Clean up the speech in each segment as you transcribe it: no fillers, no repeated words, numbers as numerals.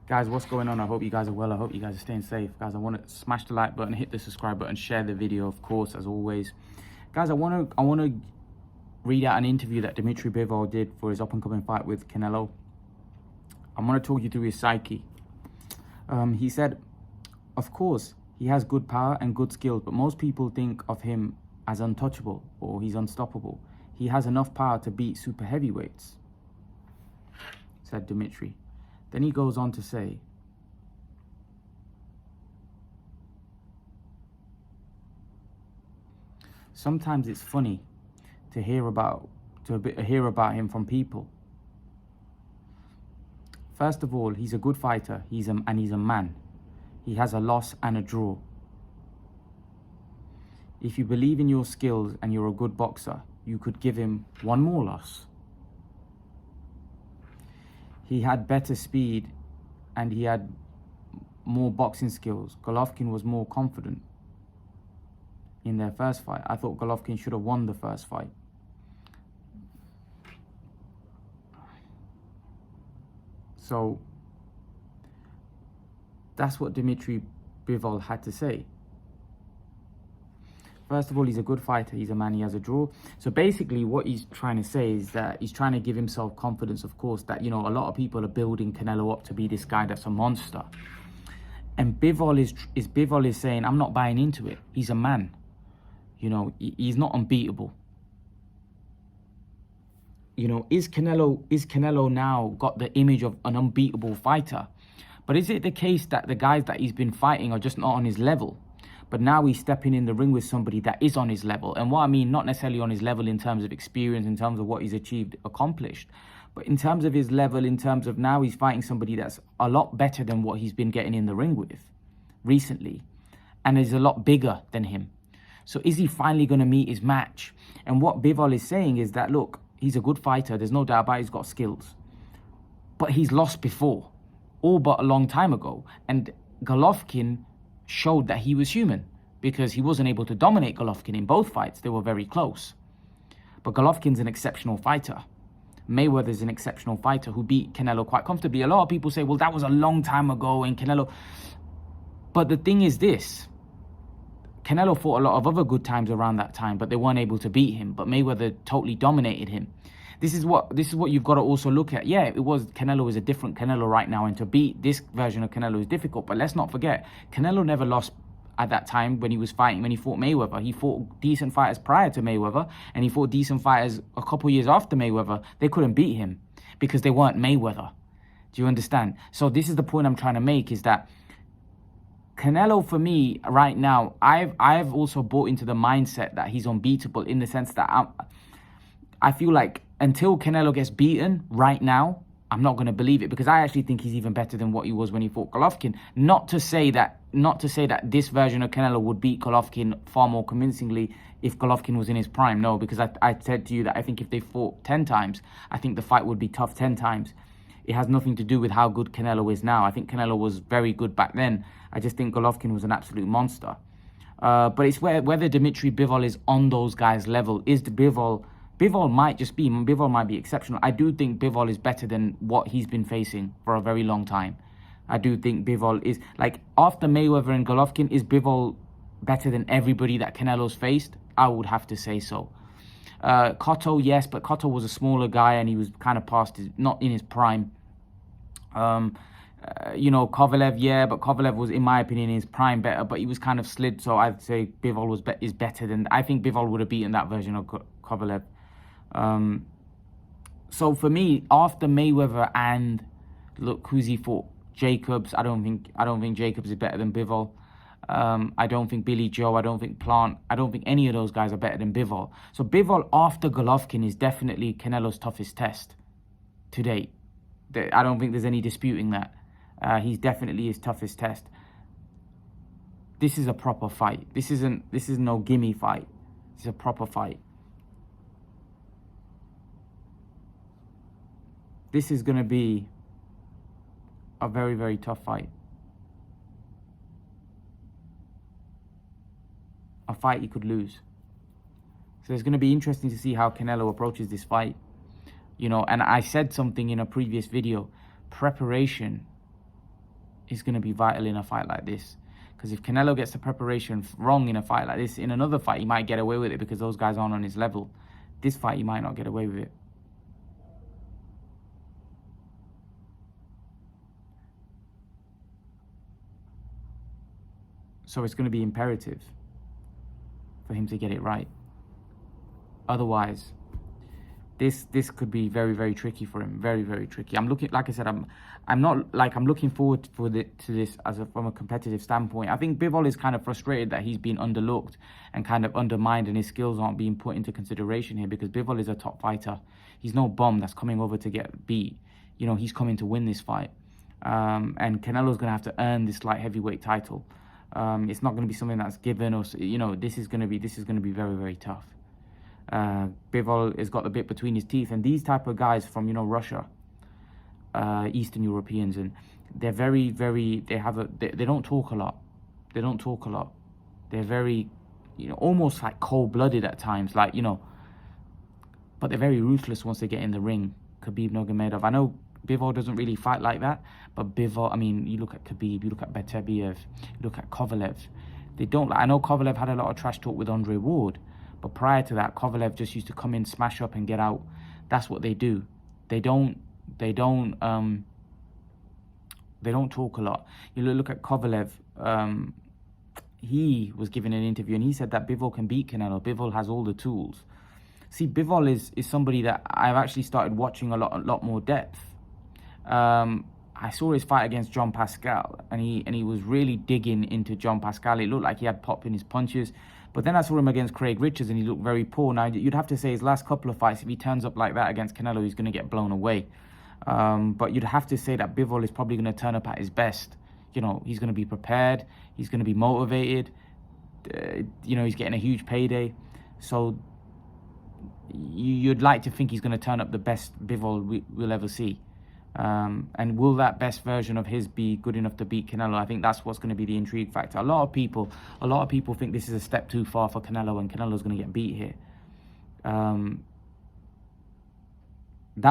Guys, what's going on? I hope you guys are well. I hope you guys are staying safe. Guys, I want to smash the like button, hit the subscribe button, share the video, of course, as always. Guys, I want to read out an interview that Dmitry Bivol did for his up-and-coming fight with Canelo. I'm going to talk you through his psyche. He said, of course, he has good power and good skills, but most people think of him as untouchable or he's unstoppable. He has enough power to beat super heavyweights, said Dmitry. Then he goes on to say, sometimes it's funny to hear about him from people. First of all, he's a good fighter, and he's a man. He has a loss and a draw. If you believe in your skills and you're a good boxer, you could give him one more loss. He had better speed and he had more boxing skills. Golovkin was more confident in their first fight. I thought Golovkin should have won the first fight. So that's what Dmitry Bivol had to say. First of all, he's a good fighter. He's a man. He has a draw. So basically what he's trying to say is that he's trying to give himself confidence, of course, that, you know, a lot of people are building Canelo up to be this guy that's a monster. And Bivol is saying, I'm not buying into it. He's a man. You know, he's not unbeatable. You know, is Canelo now got the image of an unbeatable fighter? But is it the case that the guys that he's been fighting are just not on his level? But now he's stepping in the ring with somebody that is on his level. And what I mean, not necessarily on his level in terms of experience, in terms of what he's accomplished, but in terms of his level, in terms of now he's fighting somebody that's a lot better than what he's been getting in the ring with recently. And is a lot bigger than him. So is he finally going to meet his match? And what Bivol is saying is that, look, he's a good fighter. There's no doubt about it. He's got skills. But he's lost before, all but a long time ago. And Golovkin showed that he was human because he wasn't able to dominate Golovkin in both fights. They were very close. But Golovkin's an exceptional fighter. Mayweather's an exceptional fighter who beat Canelo quite comfortably. A lot of people say, well, that was a long time ago and Canelo... But the thing is this. Canelo fought a lot of other good times around that time, but they weren't able to beat him. But Mayweather totally dominated him. This is what you've got to also look at. Yeah, Canelo is a different Canelo right now, and to beat this version of Canelo is difficult. But let's not forget, Canelo never lost at that time when he fought Mayweather. He fought decent fighters prior to Mayweather, and he fought decent fighters a couple years after Mayweather. They couldn't beat him because they weren't Mayweather. Do you understand? So this is the point I'm trying to make, is that Canelo, for me, right now, I've also bought into the mindset that he's unbeatable, in the sense that I feel like until Canelo gets beaten right now, I'm not going to believe it, because I actually think he's even better than what he was when he fought Golovkin. Not to say that this version of Canelo would beat Golovkin far more convincingly if Golovkin was in his prime. No, because I said to you that I think if they fought 10 times, I think the fight would be tough 10 times. It has nothing to do with how good Canelo is now. I think Canelo was very good back then. I just think Golovkin was an absolute monster. But it's whether Dmitry Bivol is on those guys' level. Bivol might be exceptional. I do think Bivol is better than what he's been facing for a very long time. I do think Bivol is, like, after Mayweather and Golovkin, is Bivol better than everybody that Canelo's faced? I would have to say so. Cotto, yes, but Cotto was a smaller guy and he was kind of not in his prime. You know, Kovalev, yeah, but Kovalev was, in my opinion, in his prime better, but he was kind of slid, so I'd say Bivol is better than... I think Bivol would have beaten that version of Kovalev. So for me, after Mayweather and, look, who's he fought? Jacobs. I don't think Jacobs is better than Bivol. I don't think Billy Joe. I don't think Plant. I don't think any of those guys are better than Bivol. So Bivol after Golovkin is definitely Canelo's toughest test to date. I don't think there's any disputing that. He's definitely his toughest test. This is a proper fight. This is no gimme fight. This is a proper fight. This is going to be a very, very tough fight. A fight he could lose. So it's going to be interesting to see how Canelo approaches this fight. You know, and I said something in a previous video. Preparation is going to be vital in a fight like this. Because if Canelo gets the preparation wrong in a fight like this, in another fight, he might get away with it because those guys aren't on his level. This fight, he might not get away with it. So it's going to be imperative for him to get it right. Otherwise, this could be very, very tricky for him. Very, very tricky. I'm looking, like I said, I'm looking forward to this from a competitive standpoint. I think Bivol is kind of frustrated that he's been underlooked and kind of undermined, and his skills aren't being put into consideration here, because Bivol is a top fighter. He's no bum that's coming over to get beat. You know, he's coming to win this fight. And Canelo's going to have to earn this light heavyweight title. It's not going to be something that's given us. You know, this is going to be very, very tough. Bivol has got the bit between his teeth, and these type of guys from, you know, Russia, Eastern Europeans, and they're very, very, they don't talk a lot. They don't talk a lot. They're very, you know, almost like cold-blooded at times, like, you know, but they're very ruthless once they get in the ring. Khabib Nurmagomedov, I know Bivol doesn't really fight like that, but Bivol, I mean, you look at Khabib, you look at Beterbiev, you look at Kovalev. They don't, I know Kovalev had a lot of trash talk with Andre Ward, but prior to that, Kovalev just used to come in, smash up, and get out. That's what they do. They don't talk a lot. You look at Kovalev. He was given an interview, and he said that Bivol can beat Canelo. Bivol has all the tools. See, Bivol is somebody that I've actually started watching a lot more depth. I saw his fight against John Pascal, and he was really digging into John Pascal. It looked like he had pop in his punches. But then I saw him against Craig Richards, and he looked very poor. Now, you'd have to say his last couple of fights, if he turns up like that against Canelo, he's going to get blown away. But you'd have to say that Bivol is probably going to turn up at his best. You know, he's going to be prepared. He's going to be motivated. You know, he's getting a huge payday. So you'd like to think he's going to turn up the best Bivol we'll ever see. And will that best version of his be good enough to beat Canelo? I think that's what's going to be the intrigue factor. A lot of people think this is a step too far for Canelo, and Canelo's going to get beat here. That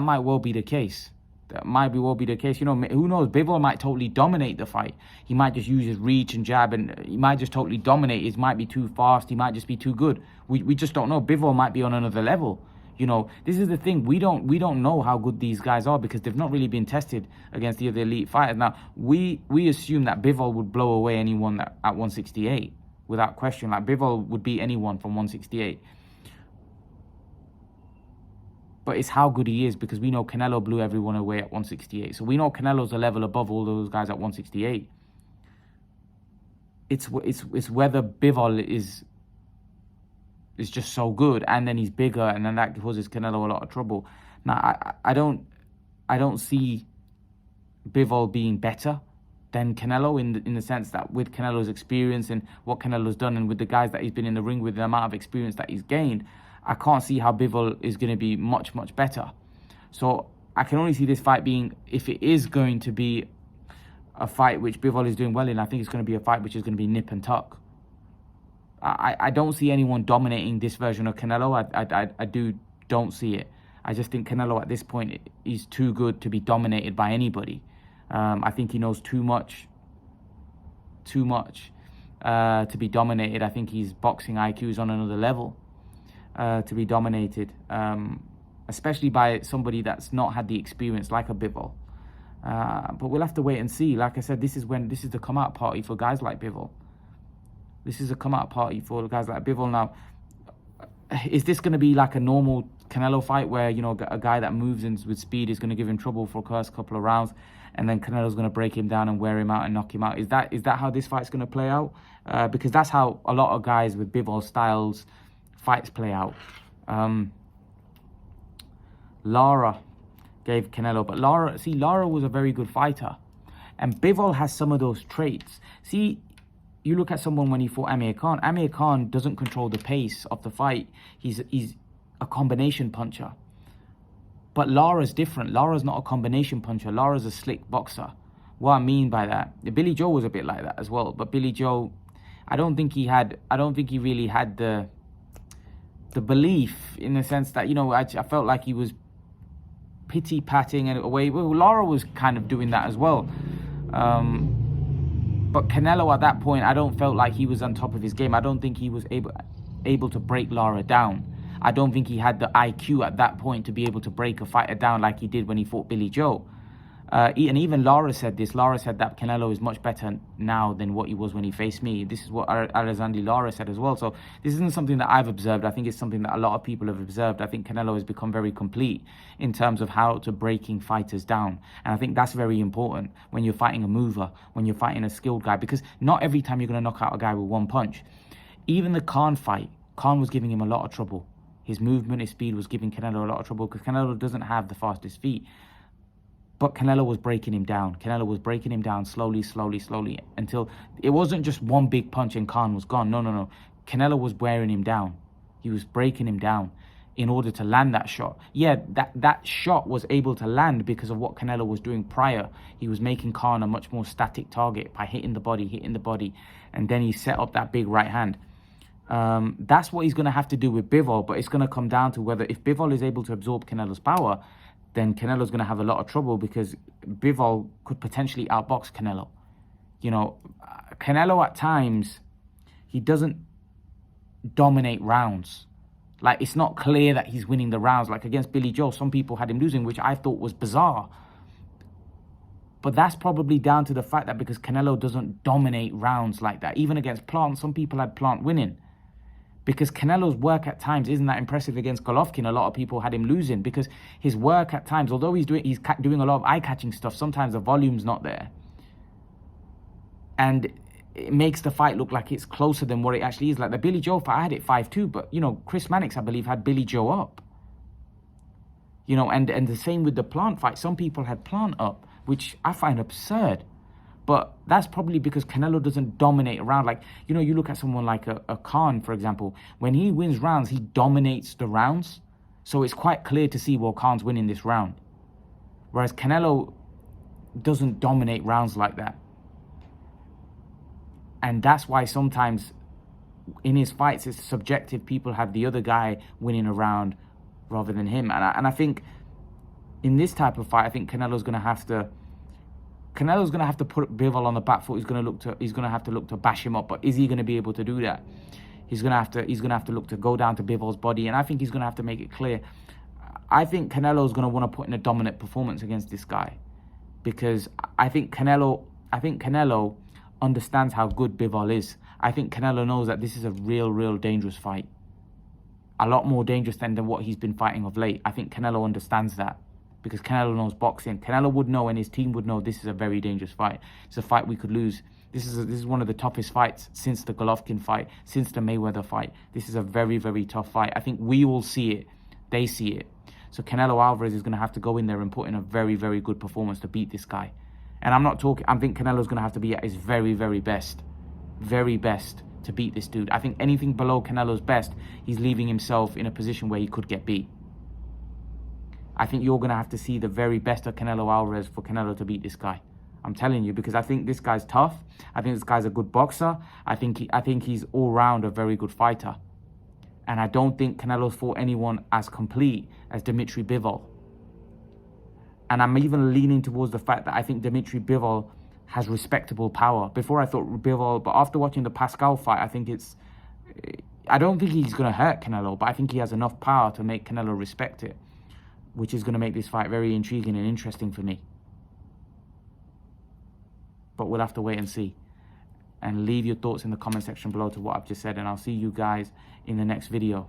might well be the case. That might well be the case. You know, who knows? Bivol might totally dominate the fight. He might just use his reach and jab, and he might just totally dominate. It might be too fast. He might just be too good. We just don't know. Bivol might be on another level. You know, this is the thing. We don't know how good these guys are, because they've not really been tested against the other elite fighters. Now, we assume that Bivol would blow away anyone at 168 without question. Like, Bivol would beat anyone from 168. But it's how good he is, because we know Canelo blew everyone away at 168. So we know Canelo's a level above all those guys at 168. It's whether Bivol is just so good, and then he's bigger, and then that causes Canelo a lot of trouble. Now, I don't see Bivol being better than Canelo in the sense that with Canelo's experience and what Canelo's done, and with the guys that he's been in the ring with, the amount of experience that he's gained, I can't see how Bivol is going to be much better. So I can only see this fight being, if it is going to be a fight which Bivol is doing well in, I think it's going to be a fight which is going to be nip and tuck. I don't see anyone dominating this version of Canelo. I don't see it. I just think Canelo at this point is too good to be dominated by anybody. I think he knows too much to be dominated. I think his boxing IQ is on another level to be dominated, especially by somebody that's not had the experience like a Bivol. But we'll have to wait and see. Like I said, this is the come out party for guys like Bivol. This is a come-out party for guys like Bivol. Now, is this going to be like a normal Canelo fight where, you know, a guy that moves in with speed is going to give him trouble for the first couple of rounds, and then Canelo's going to break him down and wear him out and knock him out? Is that how this fight's going to play out? Because that's how a lot of guys with Bivol styles fights play out. Lara gave Canelo, but Lara was a very good fighter, and Bivol has some of those traits. See, you look at someone when he fought Amir Khan. Amir Khan doesn't control the pace of the fight. He's a combination puncher. But Lara's different. Lara's not a combination puncher. Lara's a slick boxer. What I mean by that, Billy Joe was a bit like that as well. But Billy Joe, I don't think he really had the belief, in the sense that, you know, I felt like he was pity patting and away. Well, Lara was kind of doing that as well. But Canelo at that point, I don't felt like he was on top of his game. I don't think he was able to break Lara down. I don't think he had the IQ at that point to be able to break a fighter down like he did when he fought Billy Joe. And even Lara said this. Lara said that Canelo is much better now than what he was when he faced me. This is what Alexander Lara said as well. So this isn't something that I've observed. I think it's something that a lot of people have observed. I think Canelo has become very complete in terms of how to breaking fighters down. And I think that's very important when you're fighting a mover, when you're fighting a skilled guy, because not every time you're going to knock out a guy with one punch. Even the Khan fight, Khan was giving him a lot of trouble. His movement, his speed was giving Canelo a lot of trouble because Canelo doesn't have the fastest feet. But Canelo was breaking him down. Canelo was breaking him down slowly, until it wasn't just one big punch and Khan was gone. No. Canelo was wearing him down. He was breaking him down in order to land that shot. Yeah, that shot was able to land because of what Canelo was doing prior. He was making Khan a much more static target by hitting the body, and then he set up that big right hand. That's what he's going to have to do with Bivol, but it's going to come down to whether if Bivol is able to absorb Canelo's power, then Canelo's going to have a lot of trouble because Bivol could potentially outbox Canelo. You know, Canelo at times, he doesn't dominate rounds. Like, it's not clear that he's winning the rounds. Like against Billy Joe, some people had him losing, which I thought was bizarre. But that's probably down to the fact that because Canelo doesn't dominate rounds like that. Even against Plant, some people had Plant winning. Because Canelo's work at times isn't that impressive against Golovkin. A lot of people had him losing because his work at times, although he's doing a lot of eye-catching stuff, sometimes the volume's not there. And it makes the fight look like it's closer than what it actually is. Like the Billy Joe fight, I had it 5-2, but, you know, Chris Mannix, I believe, had Billy Joe up. You know, and the same with the Plant fight. Some people had Plant up, which I find absurd. But that's probably because Canelo doesn't dominate a round. Like, you know, you look at someone like a Khan, for example. When he wins rounds, he dominates the rounds. So it's quite clear to see, well, Khan's winning this round. Whereas Canelo doesn't dominate rounds like that. And that's why sometimes in his fights, it's subjective. People have the other guy winning a round rather than him. And I think in this type of fight, I think Canelo's going to have to put Bivol on the back foot. He's going to have to look to bash him up. But is he going to be able to do that? He's going to have to look to go down to Bivol's body, and I think he's going to have to make it clear. I think Canelo's going to want to put in a dominant performance against this guy, because I think Canelo understands how good Bivol is. I think Canelo knows that this is a real dangerous fight. A lot more dangerous than what he's been fighting of late. I think Canelo understands that. Because Canelo knows boxing. Canelo would know, and his team would know, this is a very dangerous fight. It's a fight we could lose. This is one of the toughest fights since the Golovkin fight, since the Mayweather fight. This is a very tough fight. I think we all see it. They see it. So Canelo Alvarez is going to have to go in there and put in a very good performance to beat this guy. And I think Canelo's going to have to be at his very best. Very best to beat this dude. I think anything below Canelo's best, he's leaving himself in a position where he could get beat. I think you're going to have to see the very best of Canelo Alvarez for Canelo to beat this guy. I'm telling you, because I think this guy's tough. I think this guy's a good boxer. I think he's all round a very good fighter. And I don't think Canelo's fought anyone as complete as Dmitry Bivol. And I'm even leaning towards the fact that I think Dmitry Bivol has respectable power. Before I thought Bivol, but after watching the Pascal fight, I don't think he's going to hurt Canelo, but I think he has enough power to make Canelo respect it, which is going to make this fight very intriguing and interesting for me. But we'll have to wait and see. And leave your thoughts in the comment section below to what I've just said. And I'll see you guys in the next video.